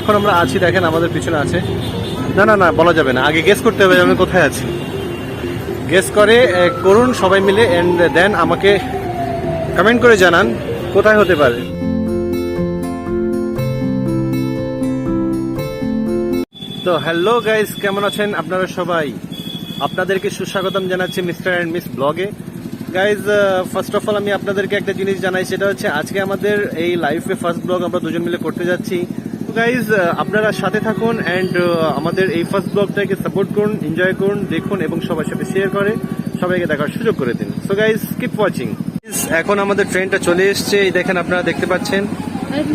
এখন আমরা আছি, দেখেন আমাদের পিছনে আছে। না না না, বলা যাবে না, আগে গেস করতে হবে আমি কোথায় আছি। গেস করে করুন সবাই মিলে, এন্ড দেন আমাকে কমেন্ট করে জানান কোথায় হতে পারে। তো হ্যালো গাইস, কেমন আছেন আপনারা সবাই? আপনাদেরকে সুস্বাগতম জানাচ্ছি মিস্টার অ্যান্ড মিস ব্লগে। গাইজ, ফার্স্ট অফ অল আমি আপনাদেরকে একটা জিনিস জানাই, সেটা হচ্ছে আজকে আমাদের এই লাইফে ফার্স্ট ব্লগ আমরা দুজন মিলে করতে যাচ্ছি। গাইজ, আপনারা সাথে থাকুন অ্যান্ড আমাদের এই ফার্স্ট ব্লগটাকে সাপোর্ট করুন, এনজয় করুন, দেখুন এবং সবার সাথে শেয়ার করে সবাইকে দেখার সুযোগ করে দিন। So guys, keep watching. এখন আমাদের ট্রেনটা চলে এসছে, এই দেখেন আপনারা দেখতে পাচ্ছেন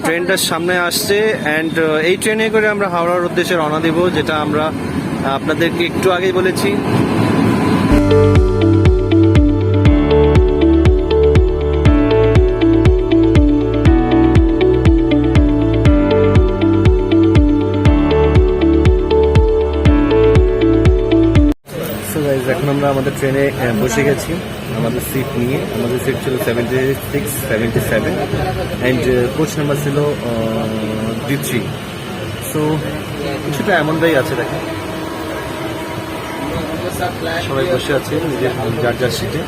ট্রেনটার সামনে আসছে। অ্যান্ড এই ট্রেনে করে আমরা হাওড়ার উদ্দেশ্যে রওনা দেব, যেটা আমরা আপনাদেরকে একটু আগেই বলেছি। এখন আমরা আমাদের ট্রেনে বসে গেছি আমাদের সিট নিয়ে। আমাদের সিট ছিল 76, 77 অ্যান্ড কোচ নাম্বার ছিল D3। সো কিছুটা এমনটাই আছে, দেখেন সবাই বসে আছে নিজের যার যার সিটে।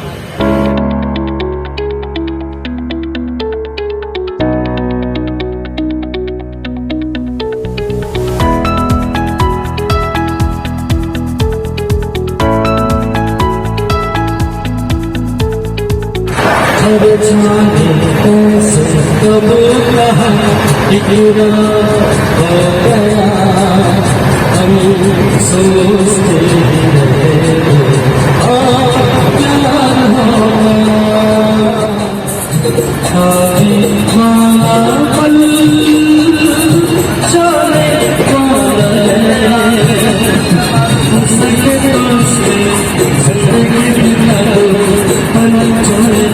कब कहा इकरार हो गया, हम सोचते रहे प्यार हो गया, पल चले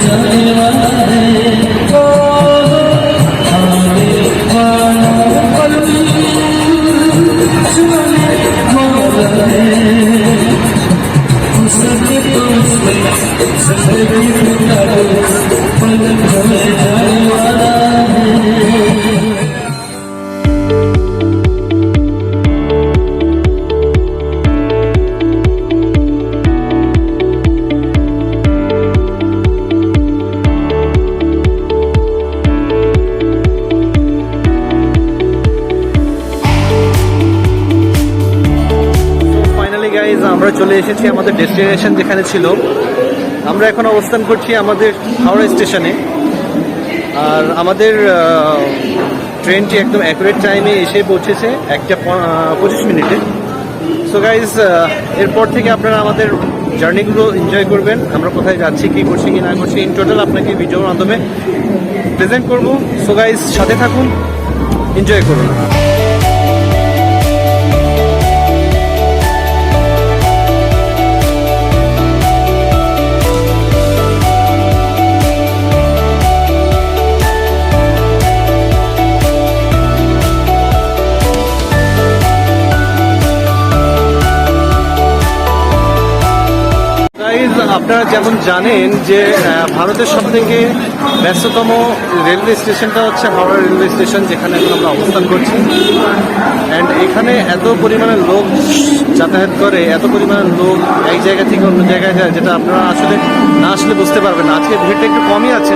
আমরা চলে এসেছি আমাদের ডেস্টিনেশন যেখানে ছিল। আমরা এখন অবস্থান করছি আমাদের হাওড়া স্টেশনে, আর আমাদের ট্রেনটি একদম অ্যাকুরেট টাইমে এসে পৌঁছেছে 1:25 মিনিটে। সো গাইজ, এরপর থেকে আপনারা আমাদের জার্নিগুলো এনজয় করবেন, আমরা কোথায় যাচ্ছি, কী করছি কি না করছি, ইন টোটাল আপনাকে ভিডিওর মাধ্যমে প্রেজেন্ট করবো। সো গাইজ, সাথে থাকুন, এনজয় করুন। আপনারা যেমন জানেন যে ভারতের সবথেকে ব্যস্ততম রেলওয়ে স্টেশনটা হচ্ছে হাওড়া রেলওয়ে স্টেশন, যেখানে এখন আমরা অবস্থান করছি। অ্যান্ড এখানে এত পরিমাণে লোক যাতায়াত করে, এত পরিমাণে লোক এক জায়গা থেকে অন্য জায়গায় যায়, যেটা আপনারা আসলে না আসলে বুঝতে পারবেন না। আজকে ভিড়টা একটু কমই আছে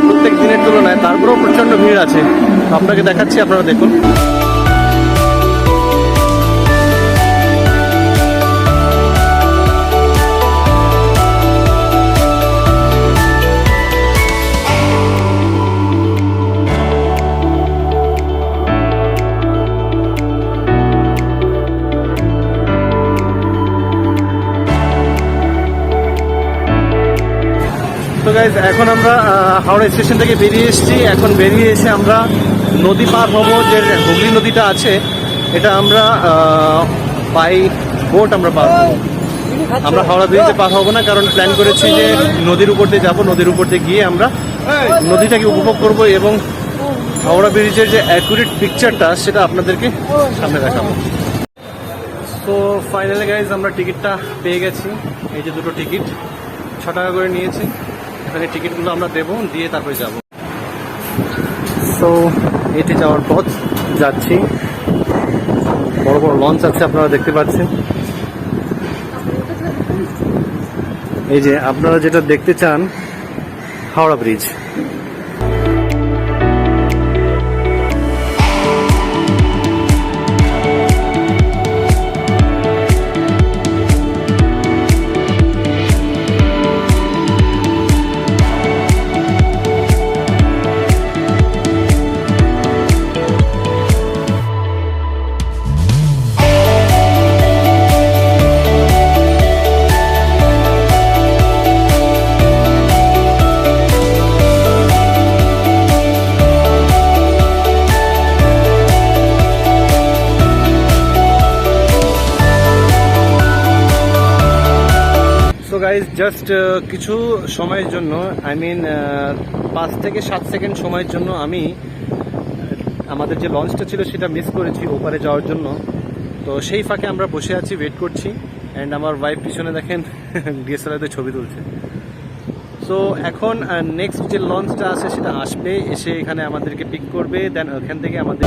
প্রত্যেক দিনের তুলনায়, তারপরেও প্রচণ্ড ভিড় আছে। আপনাকে দেখাচ্ছি, আপনারা দেখুন। তো গাইজ, এখন আমরা হাওড়া স্টেশন থেকে বেরিয়ে এসেছি। এখন বেরিয়ে এসে আমরা নদী পার হবো, যে হুগলি নদীটা আছে, এটা আমরা বাই বোট আমরা পার হবো। আমরা হাওড়া ব্রিজে পার হবো না, কারণ প্ল্যান করেছি যে নদীর উপর দিয়ে যাবো, নদীর উপর দিয়ে গিয়ে আমরা নদীটাকে উপভোগ করবো এবং হাওড়া ব্রিজের যে অ্যাকুরেট পিকচারটা সেটা আপনাদেরকে সামনে দেখাবো। তো ফাইনালি গাইজ, আমরা টিকিটটা পেয়ে গেছি। এই যে দুটো টিকিট 6 টাকা করে নিয়েছি। এখানে টিকিটগুলো আমরা দেবো, দিয়ে তারপরে যাব। সো এটি যাওয়ার পথ। যাচ্ছি। বড় বড় লঞ্চ আছে, আপনারা দেখতে পাচ্ছেন। এই যে আপনারা যেটা দেখতে চান, হাওড়া ব্রিজ। গাইজ জাস্ট কিছু সময়ের জন্য, আই মিন 5 থেকে 7 সেকেন্ড সময়ের জন্য আমি আমাদের যে লঞ্চটা ছিল সেটা মিস করেছি ওপারে যাওয়ার জন্য। তো সেই ফাঁকে আমরা বসে আছি, ওয়েট করছি। অ্যান্ড আমার ওয়াইফ পিছনে দেখেন ডিএসএলআর ছবি তুলছে। সো এখন নেক্সট যে লঞ্চটা আছে সেটা আসবে, এসে এখানে আমাদেরকে পিক করবে, দেন ওখান থেকে আমাদের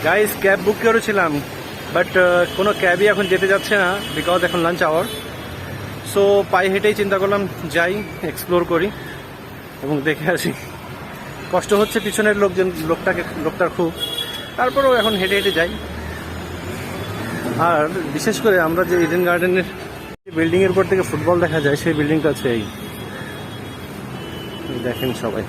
গাইস ক্যাব বুক করেছিলাম, বাট কোনো ক্যাবই এখন যেতে যাচ্ছে না, বিকজ এখন লাঞ্চ আওয়ার। সো পায়ে হেঁটেই চিন্তা করলাম যাই, এক্সপ্লোর করি এবং দেখে আসি। কষ্ট হচ্ছে পিছনের লোকটার খুব, তারপরেও এখন হেঁটে হেঁটে যাই। আর বিশেষ করে আমরা যে ইডেন গার্ডেনের বিল্ডিংয়ের উপর থেকে ফুটবল দেখা যায়, সেই বিল্ডিংটা আছে এই দেখেন সবাই।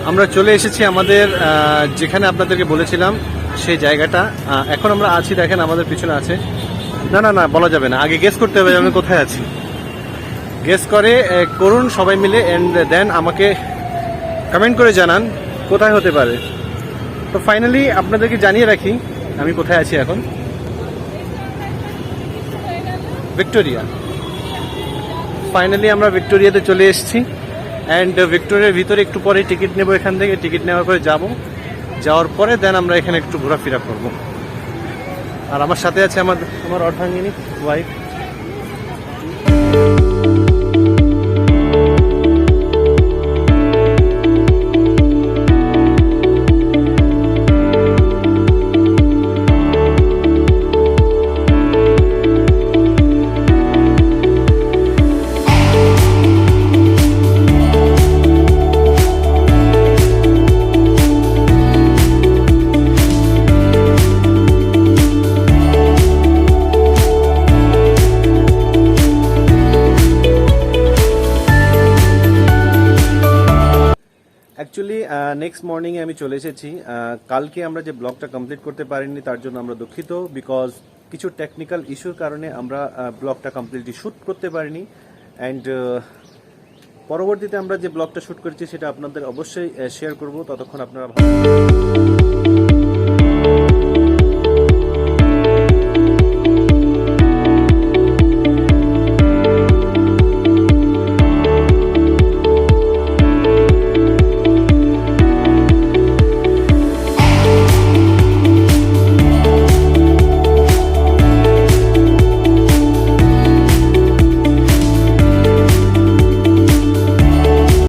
আমরা চলে এসেছি আমাদের যেখানে আপনাদেরকে বলেছিলাম সেই জায়গাটা। এখন আমরা আছি, দেখেন আমাদের পিছনে আছে। না না না বলা যাবে না, আগে গেস করতে হবে আমি কোথায় আছি। গেস করুন সবাই মিলে, অ্যান্ড দেন আমাকে কমেন্ট করে জানান কোথায় হতে পারে। তো ফাইনালি আপনাদেরকে জানিয়ে রাখি আমি কোথায় আছি এখন। ভিক্টোরিয়া। ফাইনালি আমরা ভিক্টোরিয়াতে চলে এসেছি। অ্যান্ড ভিক্টোরিয়ার ভিতরে একটু পরে টিকিট নেব, এখান থেকে টিকিট নেওয়ার পরে যাওয়ার পরে দেন আমরা এখানে একটু ঘোরাফেরা করব। আর আমার সাথে আছে আমার অর্ধাঙ্গিনী ওয়াইফ। অ্যাকচুয়ালি নেক্সট মর্নিংয়ে আমি চলে এসেছি। কালকে আমরা যে ব্লগটা কমপ্লিট করতে পারিনি তার জন্য আমরা দুঃখিত, বিকজ কিছু টেকনিক্যাল ইস্যুর কারণে আমরা ব্লগটা কমপ্লিটলি শ্যুট করতে পারিনি। অ্যান্ড পরবর্তীতে আমরা যে ব্লগটা শ্যুট করেছি সেটা আপনাদের অবশ্যই শেয়ার করব। ততক্ষণ আপনারা ভালো